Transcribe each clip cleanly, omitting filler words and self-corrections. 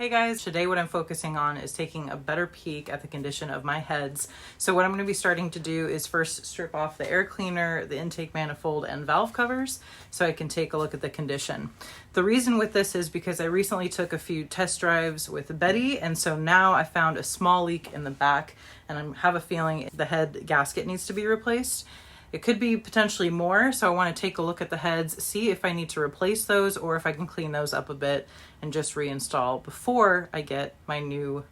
Hey guys, today what I'm focusing on is taking a better peek at the condition of my heads. So what I'm going to be starting to do is first strip off the air cleaner, the intake manifold, and valve covers so I can take a look at the condition. The reason with this is because I recently took a few test drives with Betty, and so now I found a small leak in the back and I have a feeling the head gasket needs to be replaced. It could be potentially more, so I want to take a look at the heads, see if I need to replace those or if I can clean those up a bit and just reinstall before I get my new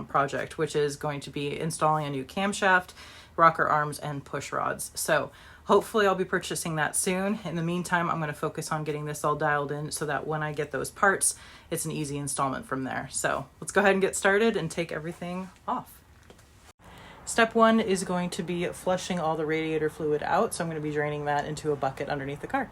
project, which is going to be installing a new camshaft, rocker arms, and push rods. So hopefully I'll be purchasing that soon. In the meantime, I'm going to focus on getting this all dialed in so that when I get those parts, it's an easy installment from there. So let's go ahead and get started and take everything off. Step one is going to be flushing all the radiator fluid out, so I'm going to be draining that into a bucket underneath the car.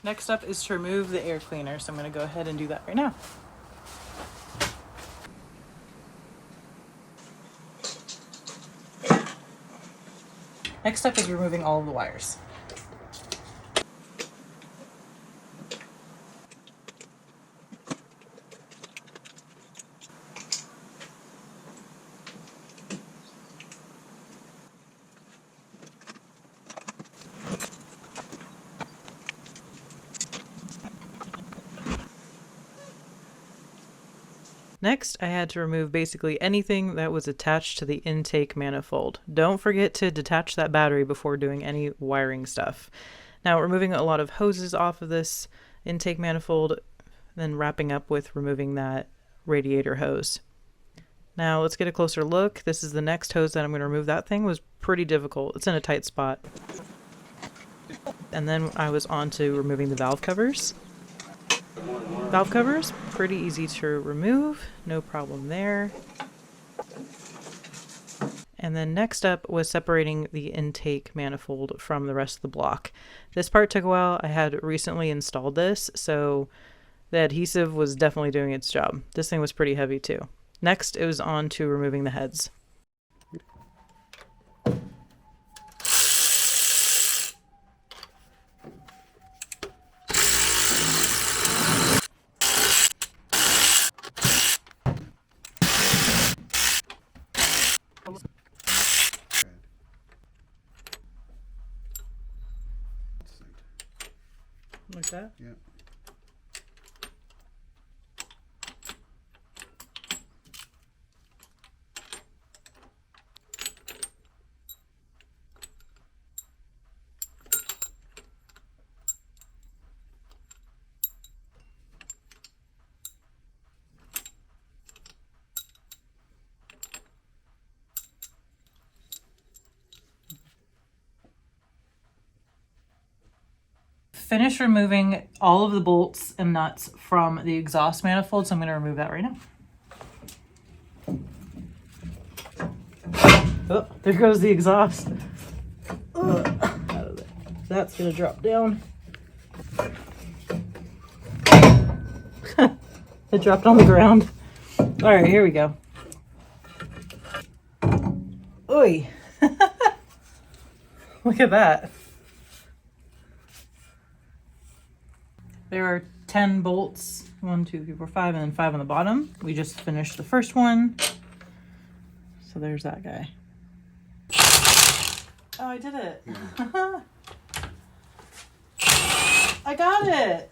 Next up is to remove the air cleaner, so I'm going to go ahead and do that right now. Next up is removing all of the wires. Next, I had to remove basically anything that was attached to the intake manifold. Don't forget to detach that battery before doing any wiring stuff. Now, removing a lot of hoses off of this intake manifold, then wrapping up with removing that radiator hose. Now, let's get a closer look. This is the next hose that I'm going to remove. That thing was pretty difficult. It's in a tight spot. And then I was on to removing the valve covers. Valve covers, pretty easy to remove, no problem there. And then next up was separating the intake manifold from the rest of the block. This part took a while. I had recently installed this, so the adhesive was definitely doing its job. This thing was pretty heavy too. Next, it was on to removing the heads. Like that? Yeah. Finish removing all of the bolts and nuts from the exhaust manifold, so I'm going to remove that right now. Oh, there goes the exhaust. Out of there. That's going to drop down. It dropped on the ground. All right, here we go. Oy. Look at that. There are 10 bolts, 1, 2, 3, 4, 5, and then 5 on the bottom. We just finished the first one. So there's that guy. Oh, I did it. Yeah. I got it.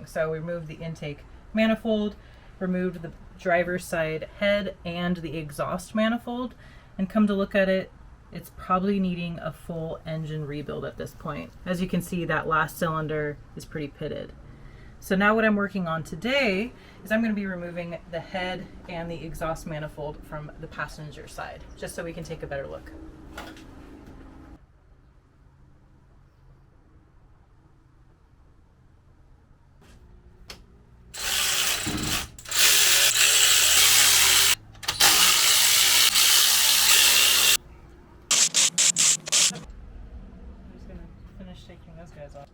So we removed the intake manifold, removed the driver's side head and the exhaust manifold, and come to look at it, it's probably needing a full engine rebuild at this point. As you can see, that last cylinder is pretty pitted. So now what I'm working on today is I'm going to be removing the head and the exhaust manifold from the passenger side, just so we can take a better look. finish taking those guys off.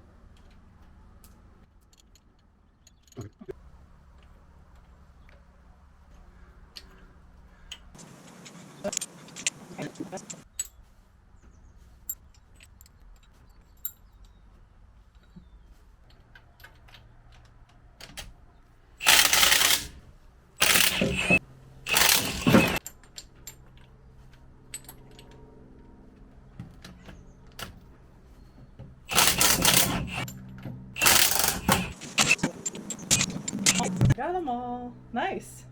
Got them all. Nice.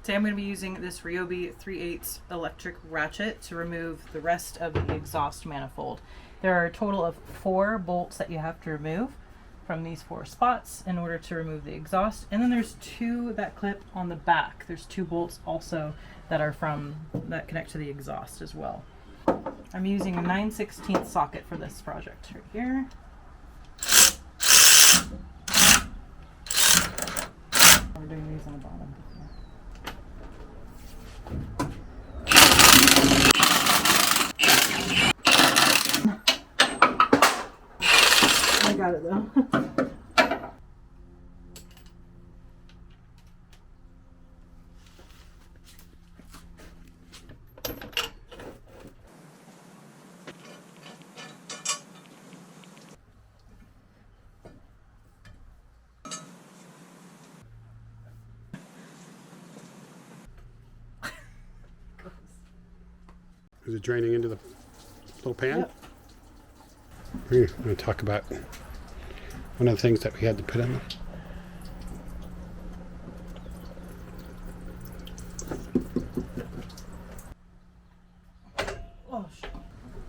Today I'm going to be using this Ryobi 3/8 electric ratchet to remove the rest of the exhaust manifold. There are a total of 4 bolts that you have to remove from these 4 spots in order to remove the exhaust. And then there's 2 that clip on the back. There's 2 bolts also that connect to the exhaust as well. I'm using a 9/16 socket for this project right here. We're doing these on the bottom. I got it though. Is it draining into the little pan? Yep. We're going to talk about one of the things that we had to put in there. Oh, shit.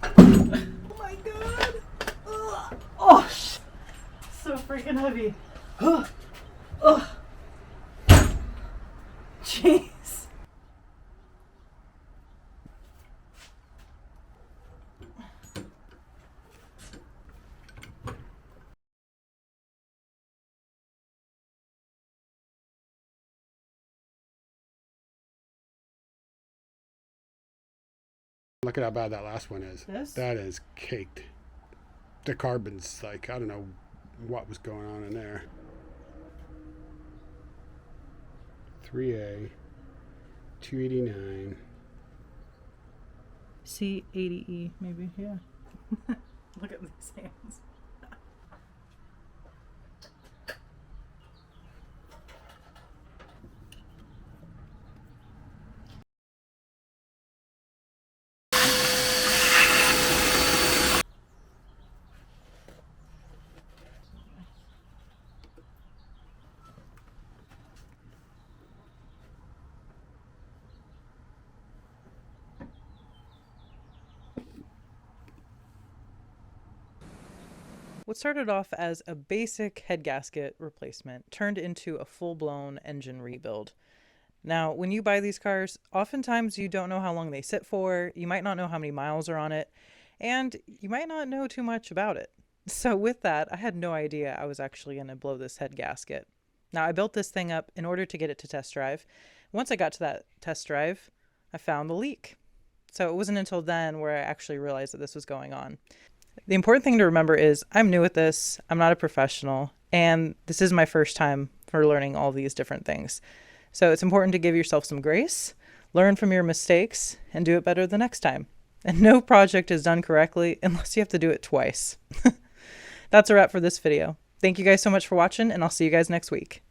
Oh my god! Ugh. Oh, shit. So freaking heavy. Ugh. Ugh. Jeez. Look at how bad that last one is. This? That is caked. The carbon's like, I don't know what was going on in there. 3A, 289. C80E, maybe, yeah. Look at these hands. What started off as a basic head gasket replacement turned into a full-blown engine rebuild. Now, when you buy these cars, oftentimes you don't know how long they sit for, you might not know how many miles are on it, and you might not know too much about it. So with that, I had no idea I was actually going to blow this head gasket. Now, I built this thing up in order to get it to test drive. Once I got to that test drive, I found the leak. So it wasn't until then where I actually realized that this was going on. The important thing to remember is I'm new at this, I'm not a professional, and this is my first time for learning all these different things. So it's important to give yourself some grace, learn from your mistakes, and do it better the next time. And no project is done correctly unless you have to do it twice. That's a wrap for this video. Thank you guys so much for watching, and I'll see you guys next week.